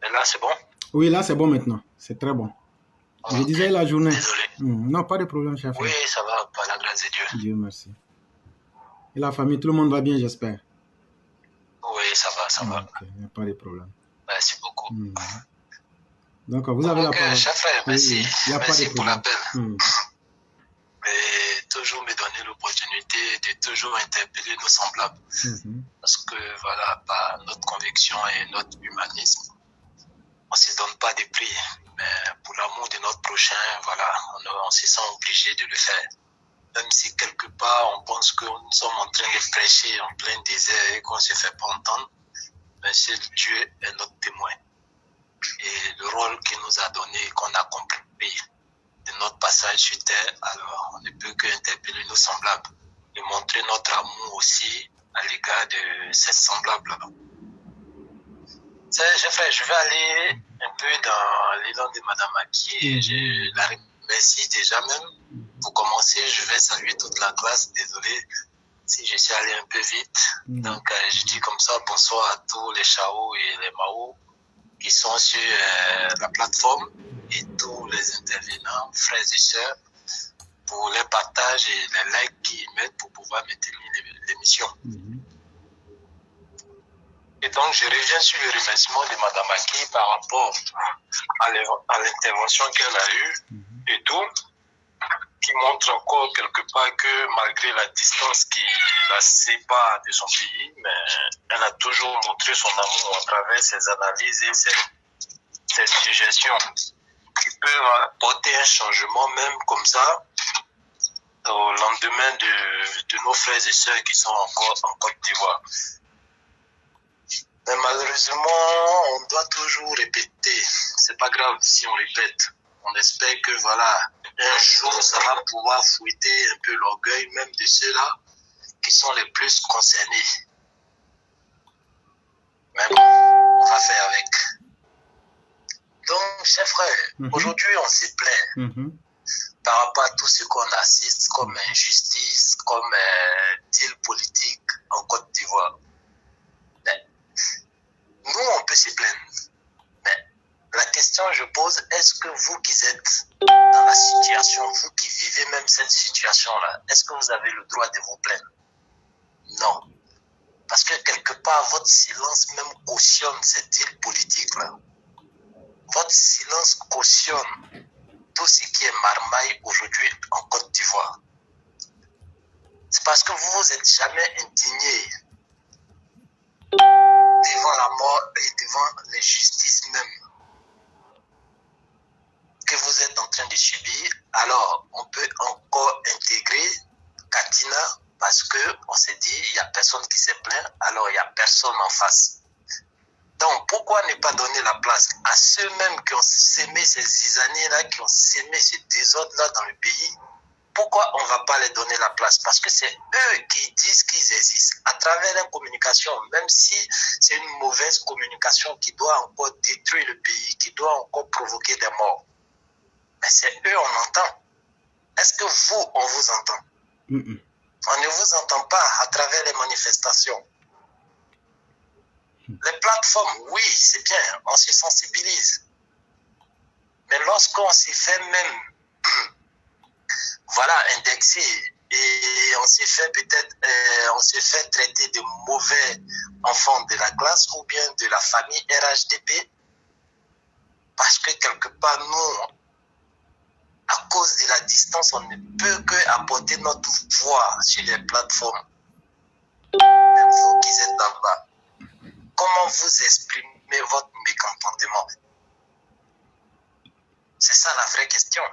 Et là, c'est bon? Oui, là, c'est bon maintenant. C'est très bon. Je disais la journée. Désolé. Non, pas de problème, chef. Oui, ça va, par la grâce de Dieu. Dieu merci. Et la famille, tout le monde va bien, j'espère? Oui, ça va. Ok, il n'y a pas de problème. Merci beaucoup. Donc, vous avez la parole. Chef frère, merci. Il n'y a pas de Merci pour problème. l'appel. Et toujours me donner l'opportunité de toujours interpeller nos semblables. Parce que, voilà, par notre conviction et notre humanisme, on ne se donne pas de prix. Mais pour l'amour de notre prochain, voilà, on se sent obligé de le faire. Même si quelque part, on pense que nous sommes en train de prêcher en plein désert et qu'on ne se fait pas entendre, mais seul Dieu est notre témoin. Et le rôle qu'il nous a donné, qu'on a compris de notre passage sur terre, alors on ne peut qu'interpeller nos semblables et montrer notre amour aussi à l'égard de ces semblables-là. Frère, je vais aller un peu dans l'élan de Madame Aki et je la remercie déjà même. Pour commencer, je vais saluer toute la classe. Désolé si je suis allé un peu vite. Donc, je dis comme ça bonsoir à tous les Chao et les Mao qui sont sur la plateforme et tous les intervenants, frères et sœurs, pour les partages et les likes qu'ils mettent pour pouvoir maintenir l'émission. Et donc, je reviens sur le remerciement de Madame Aki par rapport à l'intervention qu'elle a eue et tout, qui montre encore quelque part que malgré la distance qui la sépare de son pays, mais elle a toujours montré son amour à travers ses analyses et ses suggestions qui peuvent apporter un changement même comme ça au lendemain de nos frères et sœurs qui sont encore en Côte d'Ivoire. Mais malheureusement, on doit toujours répéter. C'est pas grave si on répète. On espère que voilà, un jour, ça va pouvoir fouetter un peu l'orgueil même de ceux-là qui sont les plus concernés. Mais bon, on va faire avec. Donc, chers frères, aujourd'hui, on se plaint par rapport à tout ce qu'on assiste comme injustice, comme deal politique en Côte d'Ivoire. Nous, on peut se plaindre. Mais la question que je pose, est-ce que vous qui êtes dans la situation, vous qui vivez même cette situation-là, est-ce que vous avez le droit de vous plaindre? Non. Parce que quelque part, votre silence même cautionne cette deal politique-là. Votre silence cautionne tout ce qui est marmaille aujourd'hui en Côte d'Ivoire. C'est parce que vous vous êtes jamais indigné devant la mort et devant l'injustice même que vous êtes en train de subir. Alors, on peut encore intégrer Katina parce qu'on s'est dit, il n'y a personne qui se plaint, alors il n'y a personne en face. Donc, pourquoi ne pas donner la place à ceux-mêmes qui ont sémé ces zizaniers-là, qui ont sémé ce désordre-là dans le pays? Pourquoi on ne va pas les donner la place? Parce que c'est eux qui disent qu'ils existent à travers la communication, même si c'est une mauvaise communication qui doit encore détruire le pays, qui doit encore provoquer des morts. Mais c'est eux, on entend. Est-ce que vous, on vous entend? On ne vous entend pas à travers les manifestations. Les plateformes, oui, c'est bien, on se sensibilise. Mais lorsqu'on s'y fait même voilà, indexé et on s'est fait peut-être, on s'est fait traiter de mauvais enfants de la classe ou bien de la famille RHDP parce que quelque part nous, à cause de la distance, on ne peut que apporter notre voix sur les plateformes. Même vous qui êtes là-bas, comment vous exprimez votre mécontentement? C'est ça la vraie question.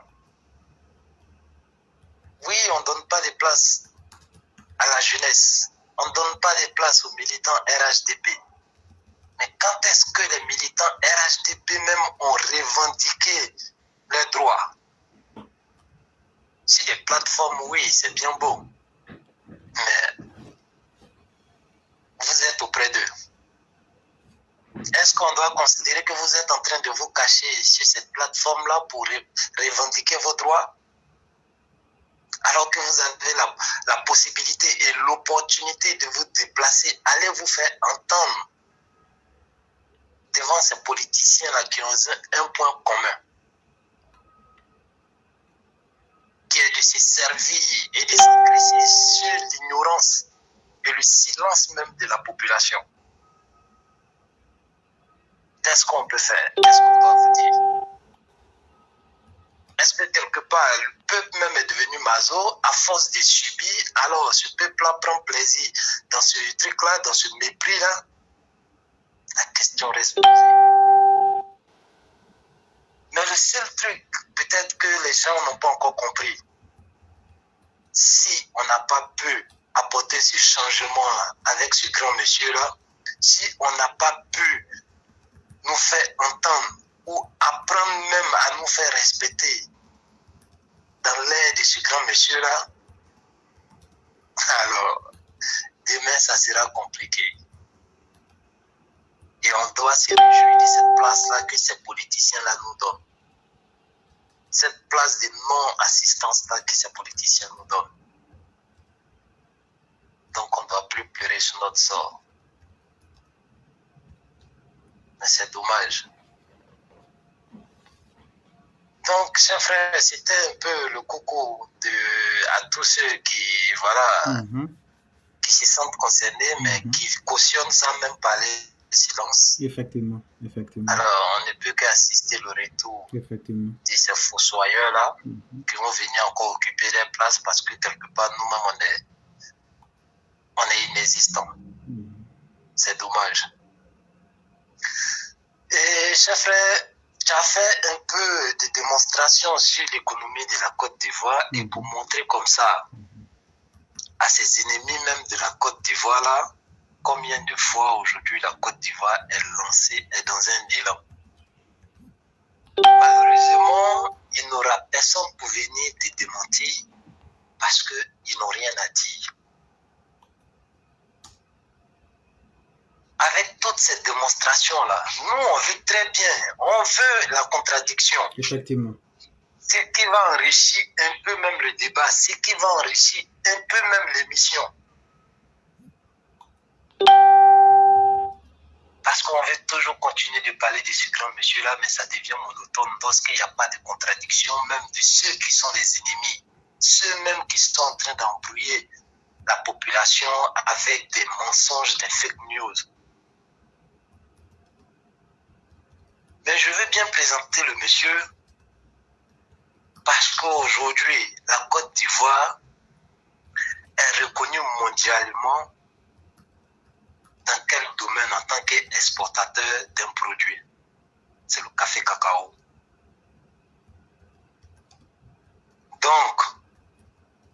Oui, on ne donne pas de place à la jeunesse. On ne donne pas de place aux militants RHDP. Mais quand est-ce que les militants RHDP même ont revendiqué leurs droits? Si les plateformes, oui, c'est bien beau. Mais vous êtes auprès d'eux. Est-ce qu'on doit considérer que vous êtes en train de vous cacher sur cette plateforme-là pour revendiquer vos droits? Alors que vous avez la possibilité et l'opportunité de vous déplacer, allez vous faire entendre devant souvent ces politiciens-là qui ont un point commun, qui est de se servir et de s'engraisser sur l'ignorance et le silence même de la population. Qu'est-ce qu'on peut faire? Qu'est-ce qu'on doit vous dire? Est-ce que quelque part, le peuple même est devenu maso à force de subir? Alors, ce peuple-là prend plaisir dans ce truc-là, dans ce mépris-là? La question reste posée. Mais le seul truc, peut-être que les gens n'ont pas encore compris, si on n'a pas pu apporter ce changement avec ce grand monsieur-là, si on n'a pas pu nous faire entendre ou apprendre même à nous faire respecter dans l'air de ce grand monsieur-là, alors demain ça sera compliqué. Et on doit se réjouir de cette place-là que ces politiciens-là nous donnent. Cette place de non-assistance-là que ces politiciens nous donnent. Donc on ne doit plus pleurer sur notre sort. Mais c'est dommage. Donc, chers frères, c'était un peu le coucou à tous ceux qui, voilà, qui se sentent concernés, mais qui cautionnent sans même parler de silence. Effectivement. Alors, on ne peut qu'assister le retour de ces fossoyeurs-là qui vont venir encore occuper les places parce que quelque part, nous-mêmes, on est inexistants. C'est dommage. Et, chers frères, tu as fait un peu de démonstration sur l'économie de la Côte d'Ivoire et pour montrer comme ça à ses ennemis même de la Côte d'Ivoire là, combien de fois aujourd'hui la Côte d'Ivoire est lancée, est dans un élan. Malheureusement, il n'aura personne pour venir te démentir parce qu'ils n'ont rien à dire. Avec toutes ces démonstrations-là, nous, on veut très bien, on veut la contradiction. Effectivement. Ce qui va enrichir un peu même le débat, ce qui va enrichir un peu même l'émission. Parce qu'on veut toujours continuer de parler de ce grand monsieur-là, mais ça devient monotone lorsqu'il n'y a pas de contradiction, même de ceux qui sont les ennemis, ceux-mêmes qui sont en train d'embrouiller la population avec des mensonges, des fake news. Mais je veux bien présenter le monsieur parce qu'aujourd'hui, la Côte d'Ivoire est reconnue mondialement dans quel domaine en tant qu'exportateur d'un produit. C'est le café cacao. Donc,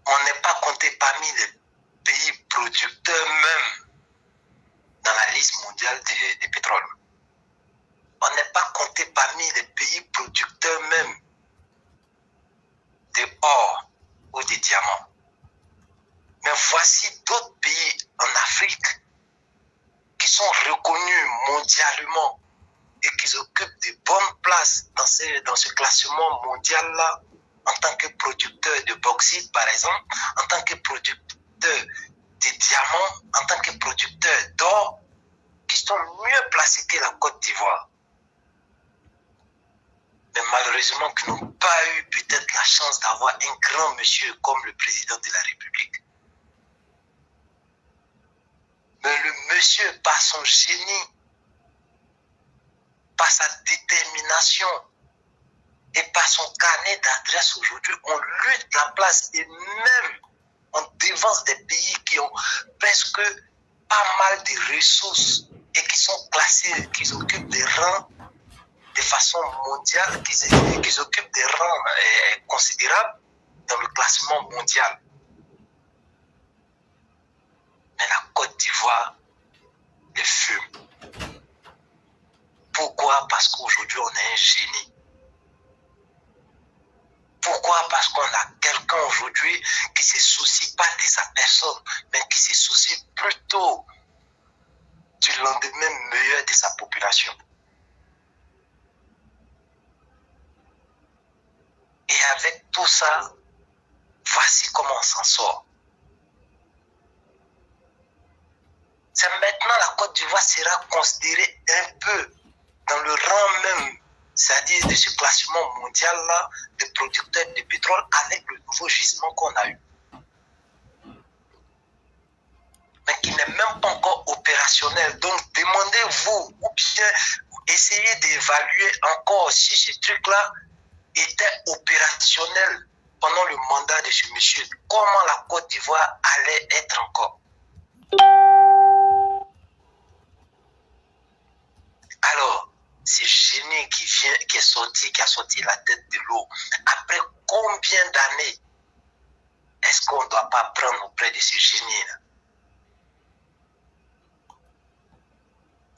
on n'est pas compté parmi les pays producteurs même dans la liste mondiale de pétrole. On n'est pas compté parmi les pays producteurs même de or ou de diamants. Mais voici d'autres pays en Afrique qui sont reconnus mondialement et qui occupent de bonnes places dans ce classement mondial-là en tant que producteurs de bauxite, par exemple, en tant que producteurs de diamants, en tant que producteurs d'or, qui sont mieux placés que la Côte d'Ivoire. Mais malheureusement, qui n'ont pas eu peut-être la chance d'avoir un grand monsieur comme le président de la République. Mais le monsieur, par son génie, par sa détermination et par son carnet d'adresse aujourd'hui, on lutte la place et même on dévance des pays qui ont presque pas mal de ressources et qui sont classés, qui occupent des rangs de façon mondiale, qui occupent des rangs considérables dans le classement mondial. Mais la Côte d'Ivoire les fume. Pourquoi? Parce qu'aujourd'hui on est un génie. Pourquoi? Parce qu'on a quelqu'un aujourd'hui qui ne se soucie pas de sa personne, mais qui se soucie plutôt du lendemain meilleur de sa population. Et avec tout ça, voici comment on s'en sort. C'est maintenant la Côte d'Ivoire sera considérée un peu dans c'est-à-dire de ce classement mondial-là de producteurs de pétrole avec le nouveau gisement qu'on a eu. Mais qui n'est même pas encore opérationnel. Donc, demandez-vous, ou bien essayez d'évaluer encore si ce truc-là était opérationnel pendant le mandat de ce monsieur. Comment la Côte d'Ivoire allait être encore. Alors, ce génie qui a sorti la tête de l'eau, après combien d'années est-ce qu'on ne doit pas prendre auprès de ce génie-là?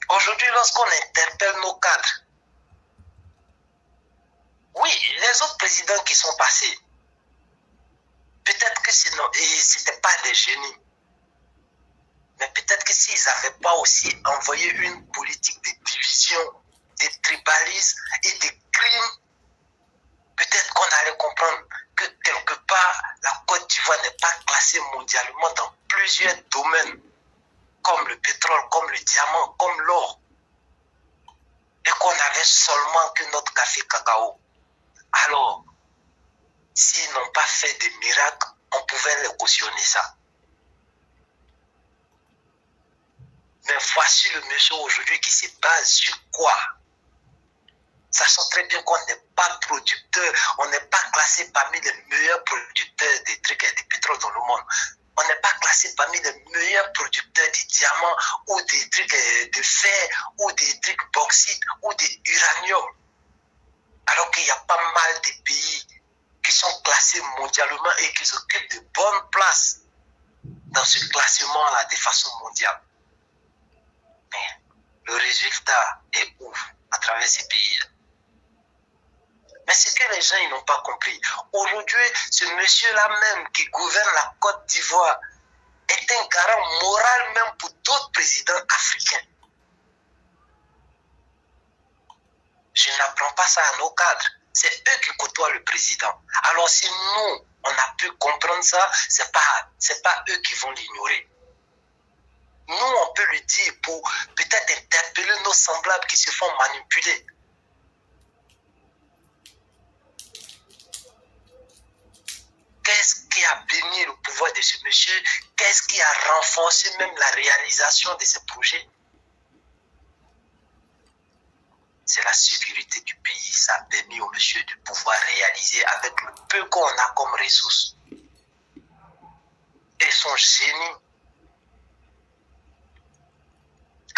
Aujourd'hui, lorsqu'on interpelle nos cadres, oui, les autres présidents qui sont passés, peut-être que ce n'étaient pas des génies. Mais peut-être que s'ils n'avaient pas aussi envoyé une politique de division, de tribalisme et de crimes, peut-être qu'on allait comprendre que quelque part, la Côte d'Ivoire n'est pas classée mondialement dans plusieurs domaines, comme le pétrole, comme le diamant, comme l'or. Et qu'on avait seulement que notre café cacao. Alors, s'ils n'ont pas fait de miracles, on pouvait les cautionner ça. Mais voici le monsieur aujourd'hui qui se base sur quoi? Sachant très bien qu'on n'est pas producteur, on n'est pas classé parmi les meilleurs producteurs des trucs et des pétrole dans le monde. On n'est pas classé parmi les meilleurs producteurs de diamants ou des trucs de fer ou des trucs bauxite ou de uranium. Alors qu'il y a pas mal de pays qui sont classés mondialement et qui occupent de bonnes places dans ce classement-là de façon mondiale. Mais le résultat est où à travers ces pays-là? Mais ce que les gens ils n'ont pas compris, aujourd'hui, ce monsieur-là même qui gouverne la Côte d'Ivoire est un garant moral même pour d'autres présidents africains. Je n'apprends pas ça à nos cadres. C'est eux qui côtoient le président. Alors si nous, on a pu comprendre ça, c'est pas eux qui vont l'ignorer. Nous, on peut le dire pour peut-être interpeller nos semblables qui se font manipuler. Qu'est-ce qui a béni le pouvoir de ce monsieur? Qu'est-ce qui a renforcé même la réalisation de ce projet? C'est la sécurité du pays. Ça a permis au monsieur de pouvoir réaliser avec le peu qu'on a comme ressources. Et son génie.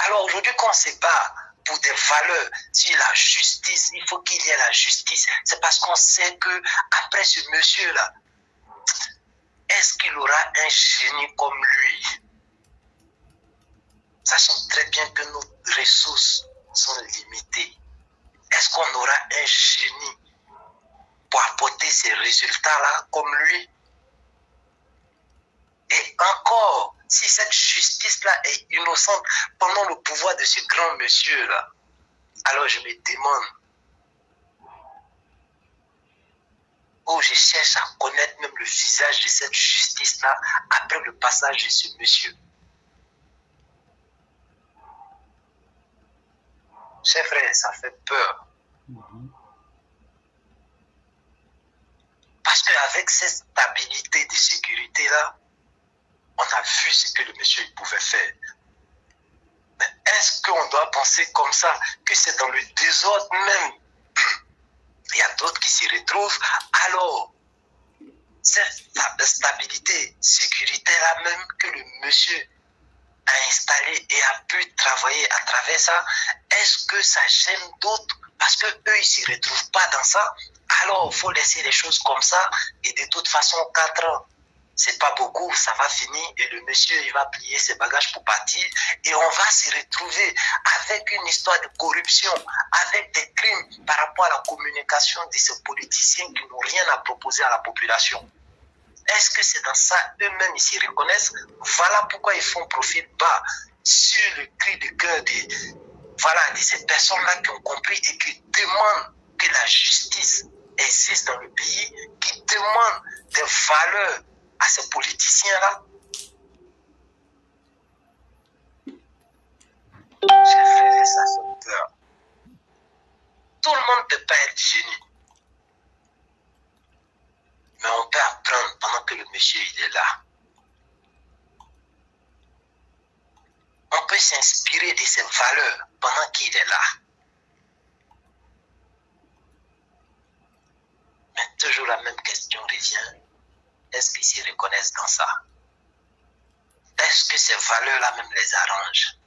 Alors aujourd'hui, quand on se bat pour des valeurs, sur la justice, il faut qu'il y ait la justice. C'est parce qu'on sait que après ce monsieur-là, est-ce qu'il aura un génie comme lui? Sachant très bien que nos ressources sont limitées. Est-ce qu'on aura un génie pour apporter ces résultats-là comme lui? Et encore, si cette justice-là est innocente pendant le pouvoir de ce grand monsieur-là, alors je me demande, où je cherche à connaître même le visage de cette justice-là après le passage de ce monsieur. Chers frères, ça fait peur. Parce qu'avec cette stabilité de sécurité-là, on a vu ce que le monsieur pouvait faire. Mais est-ce qu'on doit penser comme ça, que c'est dans le désordre même? Il y a d'autres qui s'y retrouvent. Alors, cette stabilité, sécurité-là même que le monsieur a installé et a pu travailler à travers ça, est-ce que ça gêne d'autres? Parce qu'eux, ils ne s'y retrouvent pas dans ça. Alors, il faut laisser les choses comme ça. Et de toute façon, 4 ans, c'est pas beaucoup, ça va finir. Et le monsieur, il va plier ses bagages pour partir. Et on va se retrouver avec une histoire de corruption, avec des crimes par rapport à la communication de ces politiciens qui n'ont rien à proposer à la population. Est-ce que c'est dans ça eux-mêmes ils s'y reconnaissent? Voilà pourquoi ils font profil bas sur le cri de cœur de ces personnes-là qui ont compris et qui demandent que la justice existe dans le pays, qui demandent des valeurs à ces politiciens-là. J'ai fait ça fait peur. Tout le monde peut peut pas être génie. Mais on peut apprendre pendant que le monsieur il est là. On peut s'inspirer de ses valeurs pendant qu'il est là. Mais toujours la même question revient. Est-ce qu'ils se reconnaissent dans ça? Est-ce que ces valeurs-là même les arrangent?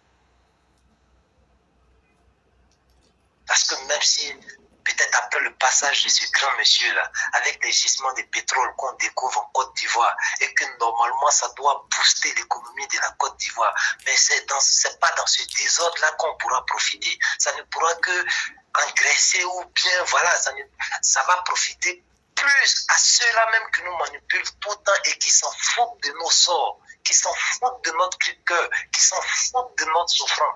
Parce que même si, peut-être après le passage de ce grand monsieur-là, avec les gisements de pétrole qu'on découvre en Côte d'Ivoire, et que normalement ça doit booster l'économie de la Côte d'Ivoire, mais c'est pas dans ce désordre-là qu'on pourra profiter. Ça ne pourra que engraisser ou bien, voilà, ça va profiter plus à ceux-là même qui nous manipulent tout le temps et qui s'en foutent de nos sorts, qui s'en foutent de notre cœur, qui s'en foutent de notre souffrance.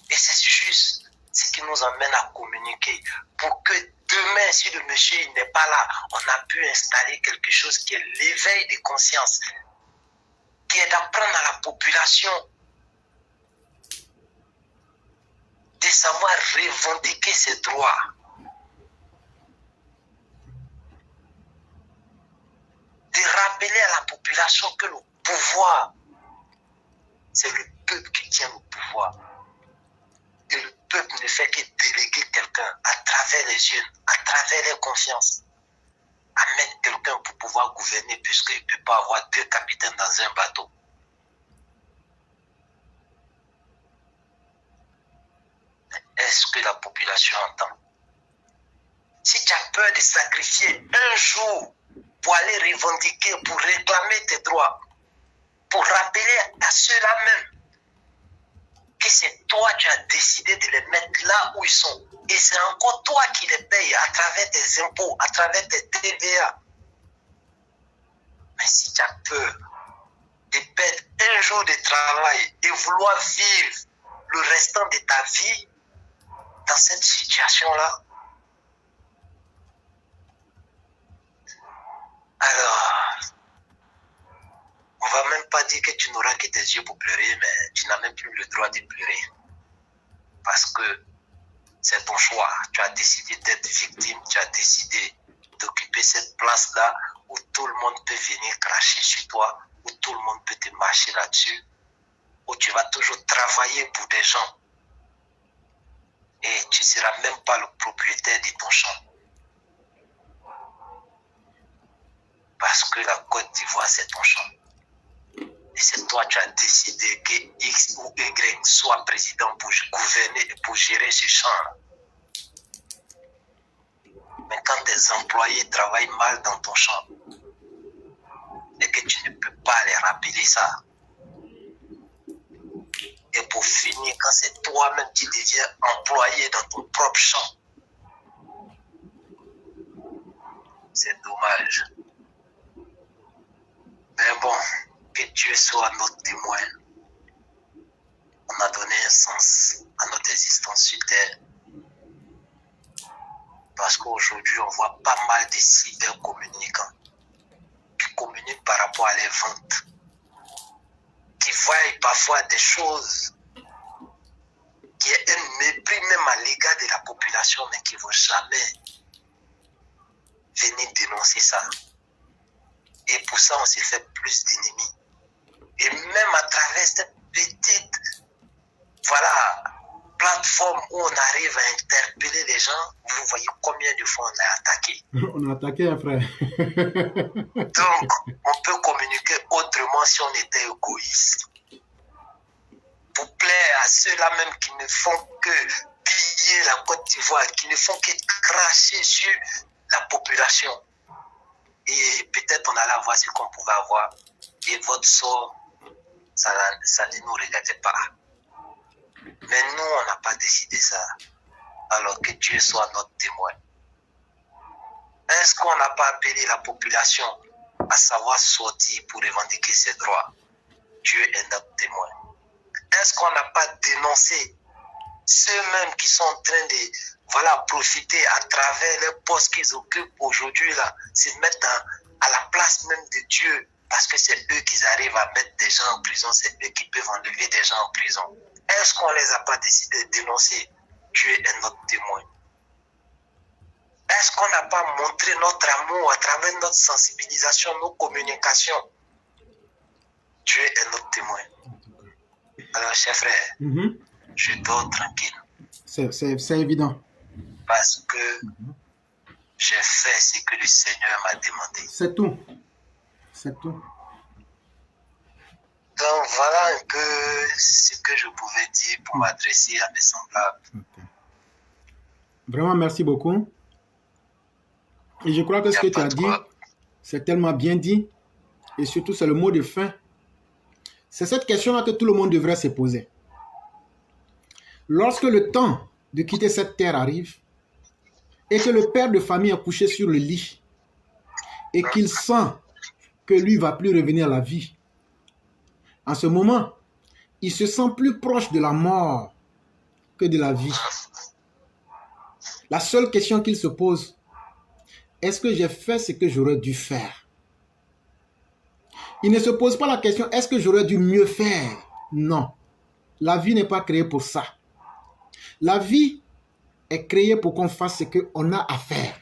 Et c'est juste ce qui nous amène à communiquer pour que demain, si le monsieur n'est pas là, on a pu installer quelque chose qui est l'éveil des consciences, qui est d'apprendre à la population de savoir revendiquer ses droits. De rappeler à la population que le pouvoir, c'est le peuple qui tient le pouvoir. Et le peuple ne fait que déléguer quelqu'un à travers les jeunes, à travers les confiances, à mettre quelqu'un pour pouvoir gouverner puisqu'il ne peut pas avoir deux capitaines dans un bateau. Est-ce que la population entend? Si tu as peur de sacrifier un jour pour aller revendiquer, pour réclamer tes droits, pour rappeler à ceux-là même que c'est toi qui as décidé de les mettre là où ils sont. Et c'est encore toi qui les payes à travers tes impôts, à travers tes TVA. Mais si tu as peur de perdre un jour de travail et vouloir vivre le restant de ta vie dans cette situation-là, alors, on ne va même pas dire que tu n'auras que tes yeux pour pleurer, mais tu n'as même plus le droit de pleurer. Parce que c'est ton choix. Tu as décidé d'être victime, tu as décidé d'occuper cette place-là où tout le monde peut venir cracher sur toi, où tout le monde peut te marcher là-dessus, où tu vas toujours travailler pour des gens. Et tu ne seras même pas le propriétaire de ton champ. Parce que la Côte d'Ivoire, c'est ton champ. Et c'est toi qui as décidé que X ou Y soit président pour gouverner et pour gérer ce champ. Mais quand tes employés travaillent mal dans ton champ, et que tu ne peux pas les rappeler ça, et pour finir, quand c'est toi-même qui deviens employé dans ton propre champ, c'est dommage. Mais bon, que Dieu soit notre témoin. On a donné un sens à notre existence sur terre. Parce qu'aujourd'hui, on voit pas mal de cybercommunicants qui communiquent par rapport à les ventes, qui voient parfois des choses qui est un mépris même à l'égard de la population, mais qui ne vont jamais venir dénoncer ça. Et pour ça, on s'est fait plus d'ennemis. Et même à travers cette petite, voilà, plateforme où on arrive à interpeller les gens, vous voyez combien de fois on a attaqué. On a attaqué un frère. Donc, on peut communiquer autrement si on était égoïste. Pour plaire à ceux-là même qui ne font que piller la Côte d'Ivoire, qui ne font que cracher sur la population. Et peut-être on allait voir ce qu'on pouvait avoir. Et votre sort, ça ne nous regardait pas. Mais nous, on n'a pas décidé ça. Alors que Dieu soit notre témoin. Est-ce qu'on n'a pas appelé la population à savoir sortir pour revendiquer ses droits? Dieu est notre témoin. Est-ce qu'on n'a pas dénoncé ceux-mêmes qui sont en train de, voilà, profiter à travers les postes qu'ils occupent aujourd'hui, là, se mettre à la place même de Dieu, parce que c'est eux qui arrivent à mettre des gens en prison, c'est eux qui peuvent enlever des gens en prison. est-ce qu'on ne les a pas décidé de dénoncer? Dieu est notre témoin. Est-ce qu'on n'a pas montré notre amour à travers notre sensibilisation, nos communications? Dieu est notre témoin. Alors, chers frères, je dors tranquille. C'est évident. Parce que j'ai fait ce que le Seigneur m'a demandé. C'est tout. C'est tout. Donc, voilà un peu ce que je pouvais dire pour m'adresser à mes semblables. Okay. Vraiment, merci beaucoup. Et je crois que ce que tu as dit, c'est tellement bien dit. Et surtout, c'est le mot de fin. C'est cette question-là que tout le monde devrait se poser. Lorsque le temps de quitter cette terre arrive, et que le père de famille est couché sur le lit, et qu'il sent que lui ne va plus revenir à la vie, en ce moment, il se sent plus proche de la mort que de la vie. La seule question qu'il se pose, est-ce que j'ai fait ce que j'aurais dû faire? Il ne se pose pas la question, est-ce que j'aurais dû mieux faire? Non. La vie n'est pas créée pour ça. La vie est créée pour qu'on fasse ce qu'on a à faire.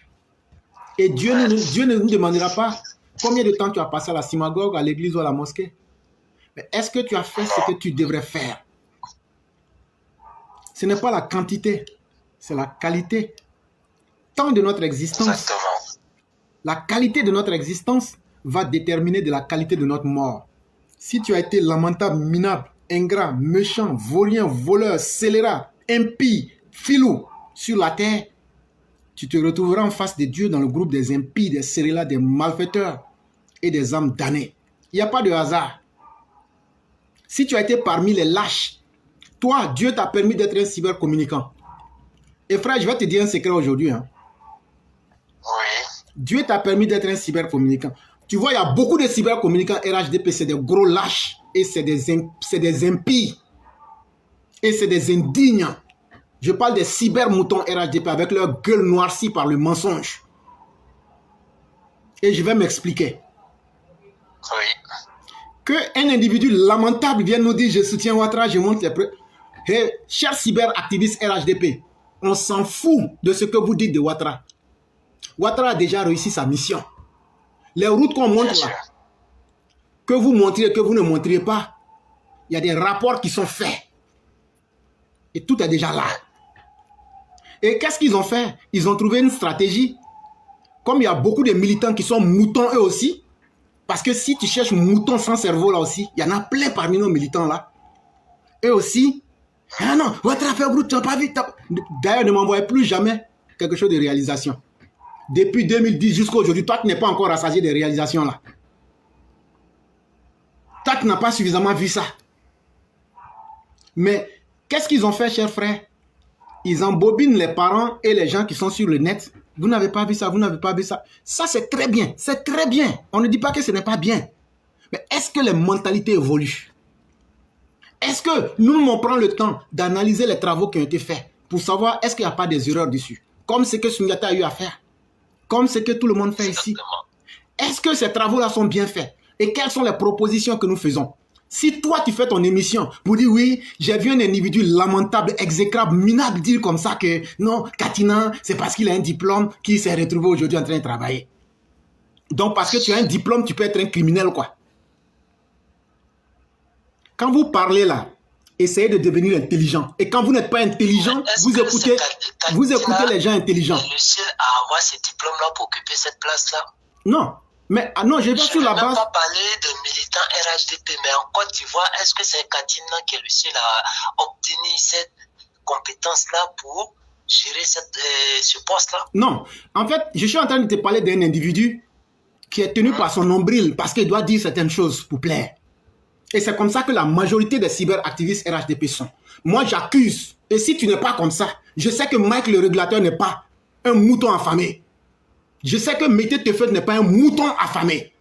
Et Dieu ne nous demandera pas combien de temps tu as passé à la synagogue, à l'église ou à la mosquée. Mais est-ce que tu as fait ce que tu devrais faire? Ce n'est pas la quantité, c'est la qualité. Tant de notre existence, Exactement. La qualité de notre existence va déterminer de la qualité de notre mort. Si tu as été lamentable, minable, ingrat, méchant, vaurien, voleur, scélérat, impie, filou sur la terre, tu te retrouveras en face de Dieu dans le groupe des impies, des scélérats, des malfaiteurs et des âmes damnées. Il n'y a pas de hasard. Si tu as été parmi les lâches, toi, Dieu t'a permis d'être un cybercommunicant. Et frère, je vais te dire un secret aujourd'hui. Oui. Dieu t'a permis d'être un cybercommunicant. Tu vois, il y a beaucoup de cybercommunicants RHDP, c'est des gros lâches. Et c'est des impies. Et c'est des indignes. Je parle des cybermoutons RHDP avec leur gueule noircie par le mensonge. Et je vais m'expliquer. Oui. Qu'un individu lamentable vienne nous dire « Je soutiens Ouattara, je montre les preuves ». Hey, chers cyberactivistes RHDP, on s'en fout de ce que vous dites de Ouattara. Ouattara a déjà réussi sa mission. Les routes qu'on montre là, que vous montriez, que vous ne montriez pas, il y a des rapports qui sont faits. Et tout est déjà là. Et qu'est-ce qu'ils ont fait? Ils ont trouvé une stratégie. Comme il y a beaucoup de militants qui sont moutons eux aussi, parce que si tu cherches mouton sans cerveau là aussi, il y en a plein parmi nos militants là. Eux aussi, ah non, Ouattara fait brut, tu n'as pas vu. D'ailleurs, ne m'envoyez plus jamais quelque chose de réalisation. Depuis 2010 jusqu'à aujourd'hui, toi tu n'es pas encore rassasié des réalisations là. Toi tu n'as pas suffisamment vu ça. Mais qu'est-ce qu'ils ont fait, chers frères? Ils embobinent les parents et les gens qui sont sur le net. Vous n'avez pas vu ça, vous n'avez pas vu ça. Ça, c'est très bien, c'est très bien. On ne dit pas que ce n'est pas bien. Mais est-ce que les mentalités évoluent? Est-ce que nous, on prend le temps d'analyser les travaux qui ont été faits pour savoir est-ce qu'il n'y a pas des erreurs dessus? Comme ce que Sundiata a eu à faire. Comme ce que tout le monde fait ici. Est-ce que ces travaux-là sont bien faits? Et quelles sont les propositions que nous faisons? Si toi, tu fais ton émission pour dire oui, j'ai vu un individu lamentable, exécrable, minable dire comme ça que non, Katina, c'est parce qu'il a un diplôme qu'il s'est retrouvé aujourd'hui en train de travailler. Donc, parce que tu as un diplôme, tu peux être un criminel, quoi. Quand vous parlez là, essayez de devenir intelligent. Et quand vous n'êtes pas intelligent, vous écoutez les gens intelligents. Le ciel a avoir ce diplôme-là pour occuper cette place-là? Non. Mais non, je vais sur la base. Je ne vais pas parler de militants RHDP, mais en Côte d'Ivoire, est-ce que c'est Katina qui le ciel a obtenu cette compétence-là pour gérer ce poste-là? Non. En fait, je suis en train de te parler d'un individu qui est tenu par son nombril parce qu'il doit dire certaines choses pour plaire. Et c'est comme ça que la majorité des cyberactivistes RHDP sont. Moi, j'accuse. Et si tu n'es pas comme ça, je sais que Mike le régulateur n'est pas un mouton affamé. Je sais que Mété Tefet n'est pas un mouton affamé.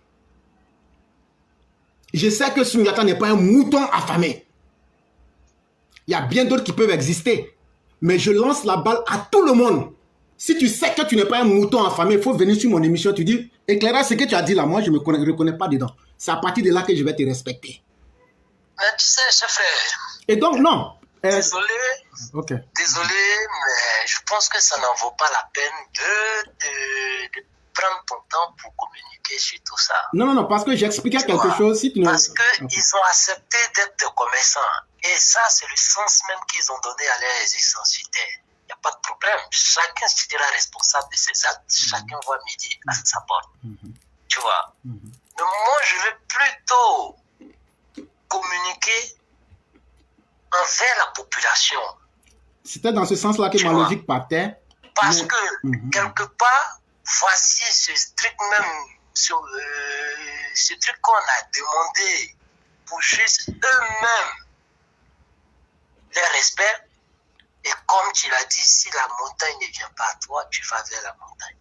Je sais que Sundiata n'est pas un mouton affamé. Il y a bien d'autres qui peuvent exister. Mais je lance la balle à tout le monde. Si tu sais que tu n'es pas un mouton affamé, il faut venir sur mon émission. Tu dis, éclairage, ce que tu as dit là, moi, je ne me reconnais pas dedans. C'est à partir de là que je vais te respecter. Mais tu sais, chef frère. Et donc, non. Désolé, Ok. désolé, mais je pense que ça n'en vaut pas la peine de prendre ton temps pour communiquer sur tout ça. Non, parce que j'expliquais quelque chose. Si tu ne... Parce qu'ils ont accepté d'être des commerçants. Et ça, c'est le sens même qu'ils ont donné à leurs existences sur Terre. Il n'y a pas de problème. Chacun sera responsable de ses actes. Chacun voit midi à sa porte. Tu vois. Mais moi, je veux plutôt communiquer envers la population. C'était dans ce sens-là que ma logique partait. Parce que, quelque part, voici ce truc même, ce truc qu'on a demandé pour juste eux-mêmes les respect. Et comme tu l'as dit, si la montagne ne vient pas à toi, tu vas vers la montagne.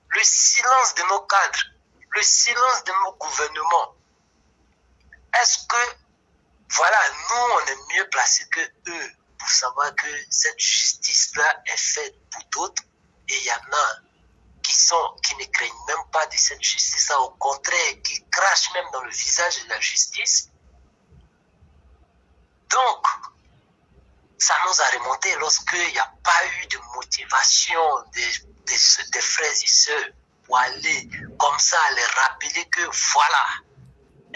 Le silence de nos cadres, le silence de nos gouvernements, est-ce que, voilà, nous, on est mieux placés que eux pour savoir que cette justice-là est faite pour d'autres, et il y en a qui ne craignent même pas de cette justice-là, au contraire, qui crachent même dans le visage de la justice. Donc, ça nous a remonté lorsqu'il n'y a pas eu de motivation des frères et sœurs pour aller comme ça, les rappeler que voilà,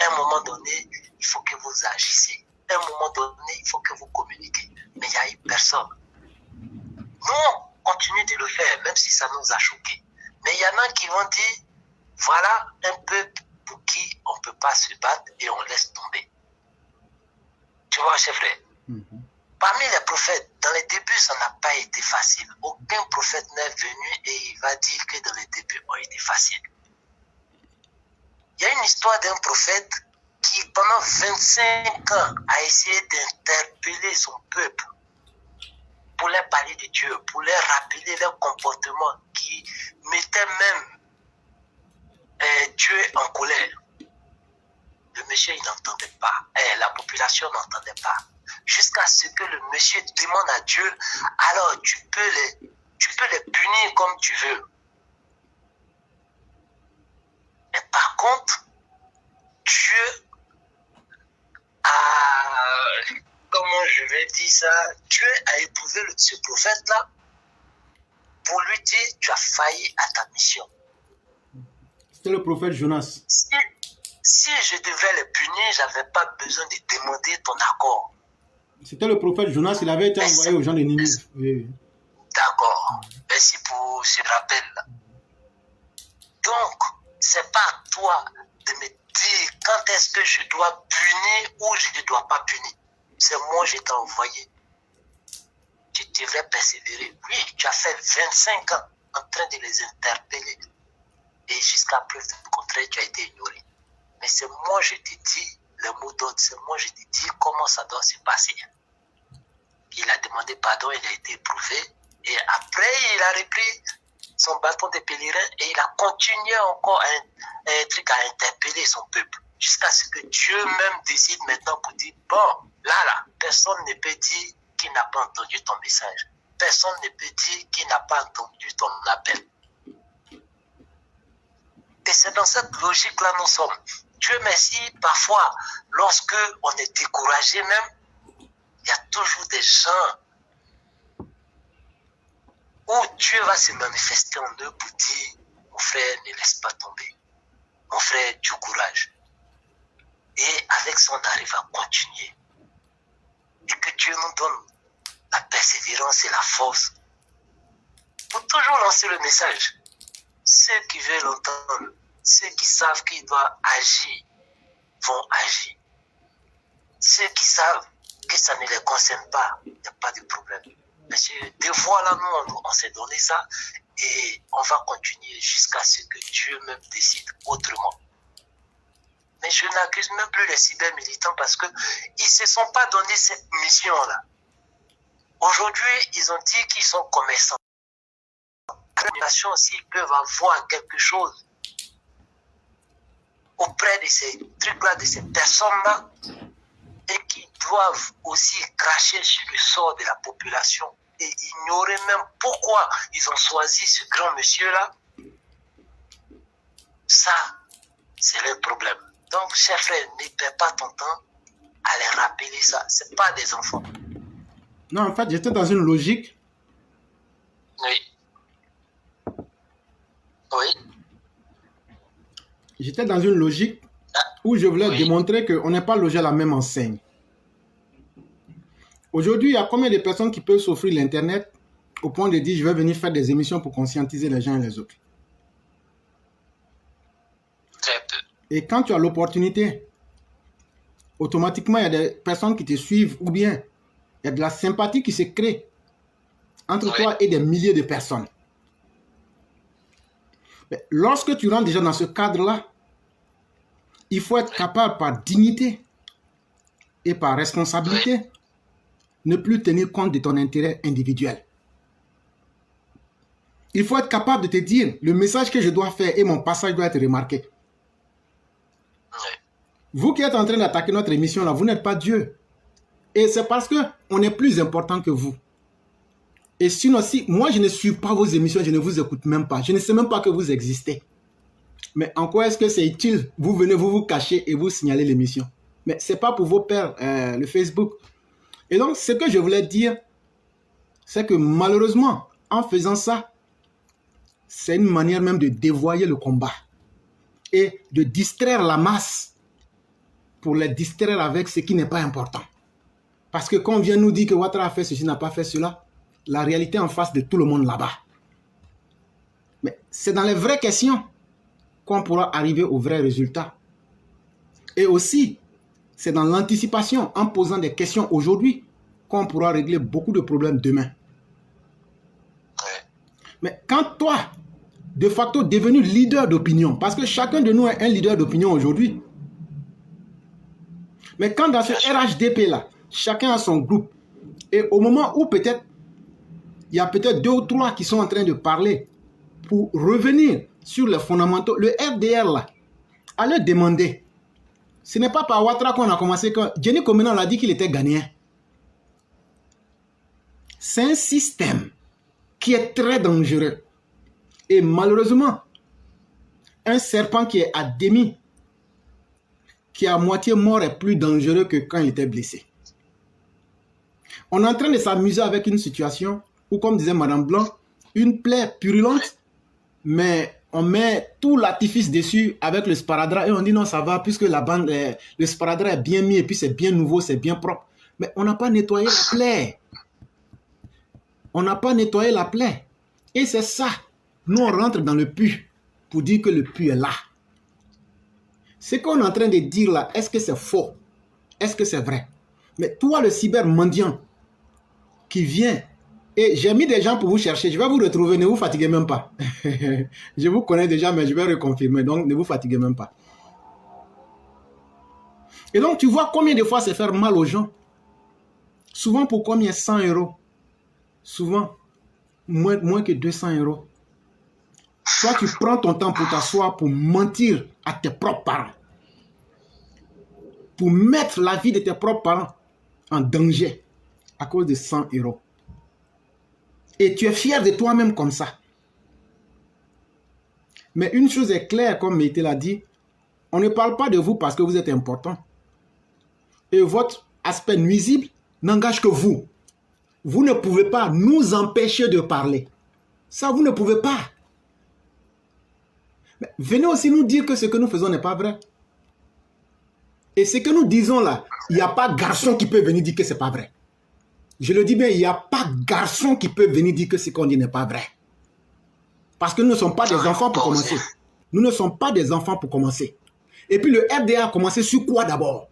à un moment donné, il faut que vous agissez. À un moment donné, il faut que vous communiquez. Mais il n'y a eu personne. Nous, on continue de le faire, même si ça nous a choqués. Mais il y en a qui vont dire, voilà un peuple pour qui on ne peut pas se battre et on laisse tomber. Tu vois, chef frère? Parmi les prophètes, dans les débuts, ça n'a pas été facile. Aucun prophète n'est venu et il va dire que dans les débuts ont été faciles. Il y a une histoire d'un prophète qui, pendant 25 ans, a essayé d'interpeller son peuple pour leur parler de Dieu, pour leur rappeler leur comportement qui mettait même Dieu en colère. Le monsieur, il n'entendait pas. La population n'entendait pas. Jusqu'à ce que le monsieur demande à Dieu, alors tu peux les punir comme tu veux. Mais par contre, Dieu a, comment je vais dire ça, Dieu a éprouvé ce prophète-là pour lui dire, tu as failli à ta mission. C'était le prophète Jonas. Si je devais les punir, je n'avais pas besoin de demander ton accord. C'était le prophète Jonas, il avait été envoyé aux gens de Ninive. Oui. D'accord. Merci pour ce rappel-là. Donc, c'est pas à toi de me dire quand est-ce que je dois punir ou je ne dois pas punir. C'est moi qui t'ai envoyé. Tu devrais persévérer. Oui, tu as fait 25 ans en train de les interpeller. Et jusqu'à preuve du contraire, tu as été ignoré. Mais c'est moi je te dis le mot d'ordre, c'est moi je te dis comment ça doit se passer. Il a demandé pardon, il a été éprouvé. Et après, il a repris son bâton de pèlerin et il a continué encore à interpeller son peuple. Jusqu'à ce que Dieu même décide maintenant pour dire, bon, là, personne ne peut dire qu'il n'a pas entendu ton message. Personne ne peut dire qu'il n'a pas entendu ton appel. Et c'est dans cette logique-là nous sommes. Dieu merci, parfois, lorsque on est découragé même, il y a toujours des gens où Dieu va se manifester en eux pour dire, mon frère, ne laisse pas tomber. Mon frère, du courage. Et avec ça, on arrive à continuer. Et que Dieu nous donne la persévérance et la force pour toujours lancer le message. Ceux qui veulent l'entendre, ceux qui savent qu'ils doivent agir, vont agir. Ceux qui savent que ça ne les concerne pas, il n'y a pas de problème. Mais des fois là, nous, on s'est donné ça et on va continuer jusqu'à ce que Dieu même décide autrement. Mais je n'accuse même plus les cybermilitants parce qu'ils ne se sont pas donné cette mission-là. Aujourd'hui, ils ont dit qu'ils sont commerçants. S'ils peuvent avoir quelque chose auprès de ces trucs-là, de ces personnes-là, et qui doivent aussi cracher sur le sort de la population et ignorer même pourquoi ils ont choisi ce grand monsieur-là, ça, c'est leur problème. Donc, cher frère, ne perds pas ton temps à les rappeler ça. Ce n'est pas des enfants. Non, en fait, j'étais dans une logique. Oui. Oui. J'étais dans une logique où je voulais démontrer qu'on n'est pas logé à la même enseigne. Aujourd'hui, il y a combien de personnes qui peuvent s'offrir l'Internet au point de dire je vais venir faire des émissions pour conscientiser les uns et les autres? Très peu. Et quand tu as l'opportunité, automatiquement, il y a des personnes qui te suivent ou bien il y a de la sympathie qui se crée entre toi et des milliers de personnes. Mais lorsque tu rentres déjà dans ce cadre-là, il faut être capable par dignité et par responsabilité ne plus tenir compte de ton intérêt individuel. Il faut être capable de te dire le message que je dois faire et mon passage doit être remarqué. Vous qui êtes en train d'attaquer notre émission là, vous n'êtes pas Dieu. Et c'est parce qu'on est plus important que vous. Et sinon, si moi je ne suis pas vos émissions, je ne vous écoute même pas. Je ne sais même pas que vous existez. Mais en quoi est-ce que c'est utile? Vous venez, vous vous cachez et vous signalez l'émission. Mais ce n'est pas pour vos pères, le Facebook. Et donc, ce que je voulais dire, c'est que malheureusement, en faisant ça, c'est une manière même de dévoyer le combat et de distraire la masse pour les distraire avec ce qui n'est pas important. Parce que quand on vient nous dire que Ouattara a fait ceci, n'a pas fait cela, la réalité est en face de tout le monde là-bas. Mais c'est dans les vraies questions qu'on pourra arriver au vrai résultat. Et aussi, c'est dans l'anticipation, en posant des questions aujourd'hui, qu'on pourra régler beaucoup de problèmes demain. Mais quand toi, de facto devenu leader d'opinion, parce que chacun de nous est un leader d'opinion aujourd'hui, mais quand dans ce RHDP-là, chacun a son groupe, et au moment où peut-être, il y a peut-être 2 ou 3 qui sont en train de parler pour revenir sur les fondamentaux, le RDR là, allez demander. Ce n'est pas par Ouattara qu'on a commencé, quand Jenny Komena l'a dit qu'il était ghanéen. C'est un système qui est très dangereux. Et malheureusement, un serpent qui est à demi, qui est à moitié mort, est plus dangereux que quand il était blessé. On est en train de s'amuser avec une situation où, comme disait Madame Blanc, une plaie purulente, mais on met tout l'artifice dessus avec le sparadrap et on dit non, ça va, puisque la bande, le sparadrap est bien mis et puis c'est bien nouveau, c'est bien propre. Mais on n'a pas nettoyé la plaie. On n'a pas nettoyé la plaie. Et c'est ça. Nous, on rentre dans le puits pour dire que le puits est là. Ce qu'on est en train de dire là, est-ce que c'est faux? Est-ce que c'est vrai? Mais toi, le cybermendiant qui vient, et j'ai mis des gens pour vous chercher, je vais vous retrouver, ne vous fatiguez même pas. Je vous connais déjà, mais je vais reconfirmer, donc ne vous fatiguez même pas. Et donc, tu vois combien de fois c'est faire mal aux gens? Souvent pour combien? 100 €. Souvent, moins que 200 €. Toi, tu prends ton temps pour t'asseoir, pour mentir à tes propres parents. Pour mettre la vie de tes propres parents en danger à cause de 100 €. Et tu es fier de toi-même comme ça. Mais une chose est claire, comme Mété l'a dit, on ne parle pas de vous parce que vous êtes important. Et votre aspect nuisible n'engage que vous. Vous ne pouvez pas nous empêcher de parler. Ça, vous ne pouvez pas. Mais venez aussi nous dire que ce que nous faisons n'est pas vrai. Et ce que nous disons là, il n'y a pas garçon qui peut venir dire que ce n'est pas vrai. Je le dis bien, il n'y a pas garçon qui peut venir dire que ce qu'on dit n'est pas vrai. Parce que nous ne sommes pas des enfants pour commencer. Nous ne sommes pas des enfants pour commencer. Et puis le RDA a commencé sur quoi d'abord?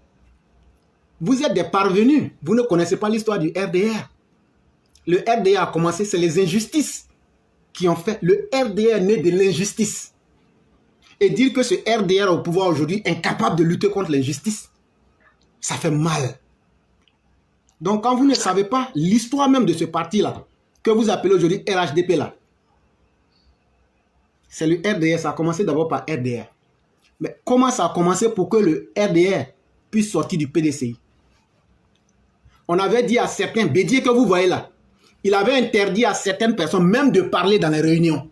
Vous êtes des parvenus. Vous ne connaissez pas l'histoire du RDR. Le RDA a commencé, c'est les injustices qui ont fait. Le RDR est né de l'injustice. Et dire que ce RDR est au pouvoir aujourd'hui, incapable de lutter contre l'injustice, ça fait mal. Donc quand vous ne savez pas l'histoire même de ce parti-là, que vous appelez aujourd'hui RHDP là, c'est le RDR, ça a commencé d'abord par RDR. Mais comment ça a commencé pour que le RDR puisse sortir du PDCI? On avait dit à certains, Bédier que vous voyez là, il avait interdit à certaines personnes même de parler dans les réunions.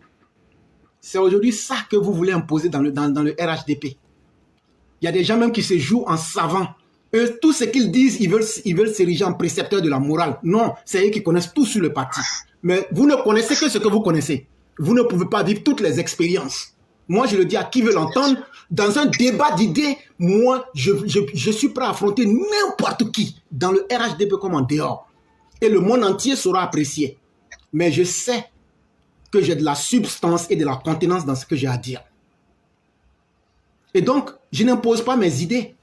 C'est aujourd'hui ça que vous voulez imposer dans le RHDP. Il y a des gens même qui se jouent en savants Eux, tout ce qu'ils disent, ils veulent s'ériger en précepteurs de la morale. Non, c'est eux qui connaissent tout sur le parti. Mais vous ne connaissez que ce que vous connaissez. Vous ne pouvez pas vivre toutes les expériences. Moi, je le dis à qui veut l'entendre. Dans un débat d'idées, moi, je suis prêt à affronter n'importe qui, dans le RHDP comme en dehors. Et le monde entier saura apprécier. Mais je sais que j'ai de la substance et de la contenance dans ce que j'ai à dire. Et donc, je n'impose pas mes idées.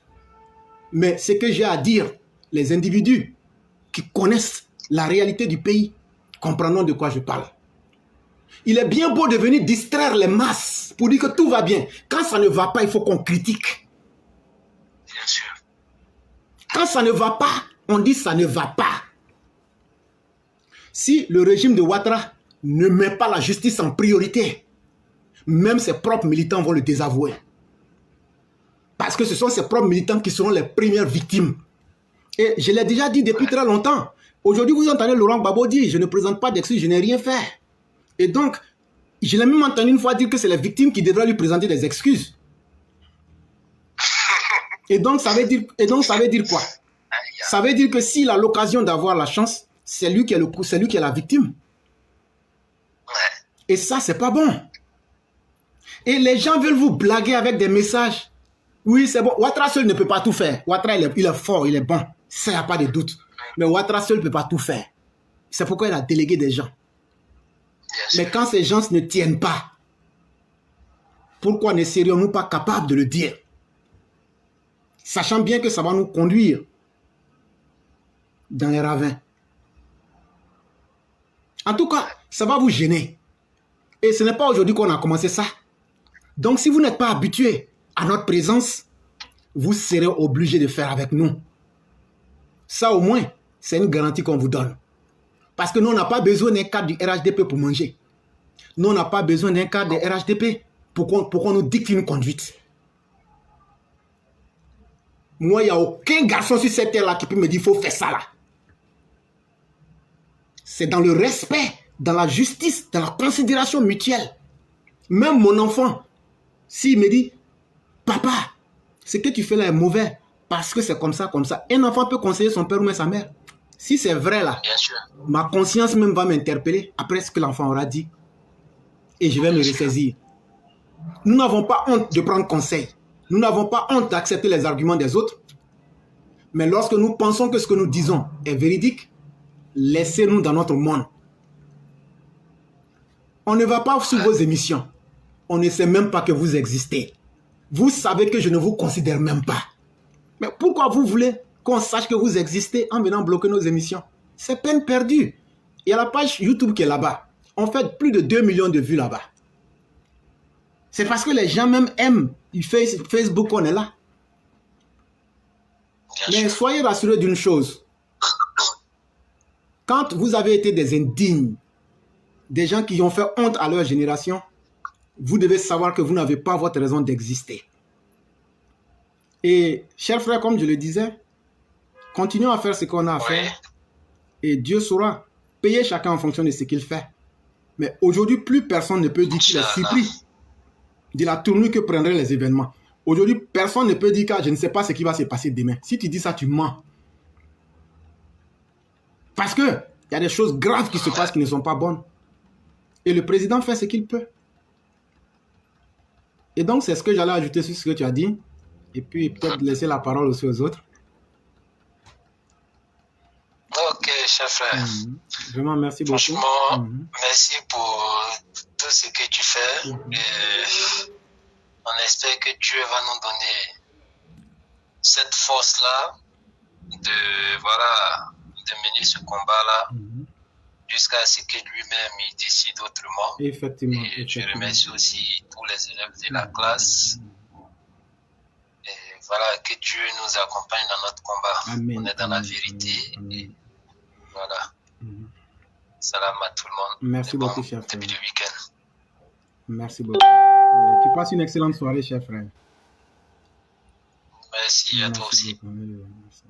Mais ce que j'ai à dire, les individus qui connaissent la réalité du pays comprendront de quoi je parle. Il est bien beau de venir distraire les masses pour dire que tout va bien. Quand ça ne va pas, il faut qu'on critique. Bien sûr. Quand ça ne va pas, on dit ça ne va pas. Si le régime de Ouattara ne met pas la justice en priorité, même ses propres militants vont le désavouer. Parce que ce sont ses propres militants qui seront les premières victimes. Et je l'ai déjà dit depuis très longtemps. Aujourd'hui, vous entendez Laurent Gbagbo dire « Je ne présente pas d'excuses, je n'ai rien fait ». Et donc, je l'ai même entendu une fois dire que c'est les victimes qui devraient lui présenter des excuses. Et donc, ça veut dire quoi? Ça veut dire que s'il a l'occasion d'avoir la chance, c'est lui qui est la victime. Et ça, c'est pas bon. Et les gens veulent vous blaguer avec des messages. Oui, c'est bon. Ouattara seul ne peut pas tout faire. Ouattara, il est fort, il est bon. Ça, il n'y a pas de doute. Mais Ouattara seul ne peut pas tout faire. C'est pourquoi il a délégué des gens. Mais quand ces gens ne tiennent pas, pourquoi ne serions-nous pas capables de le dire? Sachant bien que ça va nous conduire dans les ravins. En tout cas, ça va vous gêner. Et ce n'est pas aujourd'hui qu'on a commencé ça. Donc, si vous n'êtes pas habitué à notre présence, vous serez obligé de faire avec nous. Ça, au moins, c'est une garantie qu'on vous donne. Parce que nous, on n'a pas besoin d'un cadre du RHDP pour manger. Nous, on n'a pas besoin d'un cadre du RHDP pour qu'on nous dicte une conduite. Moi, il n'y a aucun garçon sur cette terre-là qui peut me dire qu'il faut faire ça là. C'est dans le respect, dans la justice, dans la considération mutuelle. Même mon enfant, s'il me dit, papa, ce que tu fais là est mauvais, parce que c'est comme ça, comme ça. Un enfant peut conseiller son père ou même sa mère. Si c'est vrai là, ma conscience même va m'interpeller après ce que l'enfant aura dit. Et je vais me ressaisir. Nous n'avons pas honte de prendre conseil. Nous n'avons pas honte d'accepter les arguments des autres. Mais lorsque nous pensons que ce que nous disons est véridique, laissez-nous dans notre monde. On ne va pas sur vos émissions. On ne sait même pas que vous existez. Vous savez que je ne vous considère même pas. Mais pourquoi vous voulez qu'on sache que vous existez en venant bloquer nos émissions? C'est peine perdue. Il y a la page YouTube qui est là-bas. On fait plus de 2 millions de vues là-bas. C'est parce que les gens même aiment Facebook qu'on est là. Mais soyez rassurés d'une chose. Quand vous avez été des indignes, des gens qui ont fait honte à leur génération, vous devez savoir que vous n'avez pas votre raison d'exister. Et, chers frères, comme je le disais, continuons à faire ce qu'on a à faire. Et Dieu saura payer chacun en fonction de ce qu'il fait. Mais aujourd'hui, plus personne ne peut dire qu'il est surpris de la tournure que prendraient les événements. Aujourd'hui, personne ne peut dire que je ne sais pas ce qui va se passer demain. Si tu dis ça, tu mens. Parce qu'il y a des choses graves qui se passent qui ne sont pas bonnes. Et le président fait ce qu'il peut. Et donc, c'est ce que j'allais ajouter sur ce que tu as dit. Et puis, peut-être laisser la parole aussi aux autres. Ok, cher frère. Vraiment, merci beaucoup. Franchement, merci pour tout ce que tu fais. Et on espère que Dieu va nous donner cette force-là de mener ce combat-là jusqu'à ce que lui-même il décide autrement. Effectivement. Et je remercie aussi tous les élèves de la classe. Et voilà, que Dieu nous accompagne dans notre combat. Amen. On est dans la vérité. Et voilà. Salam à tout le monde. Merci beaucoup, cher frère. Début du week-end. Merci beaucoup. Tu passes une excellente soirée, cher frère. Merci à toi aussi. Merci.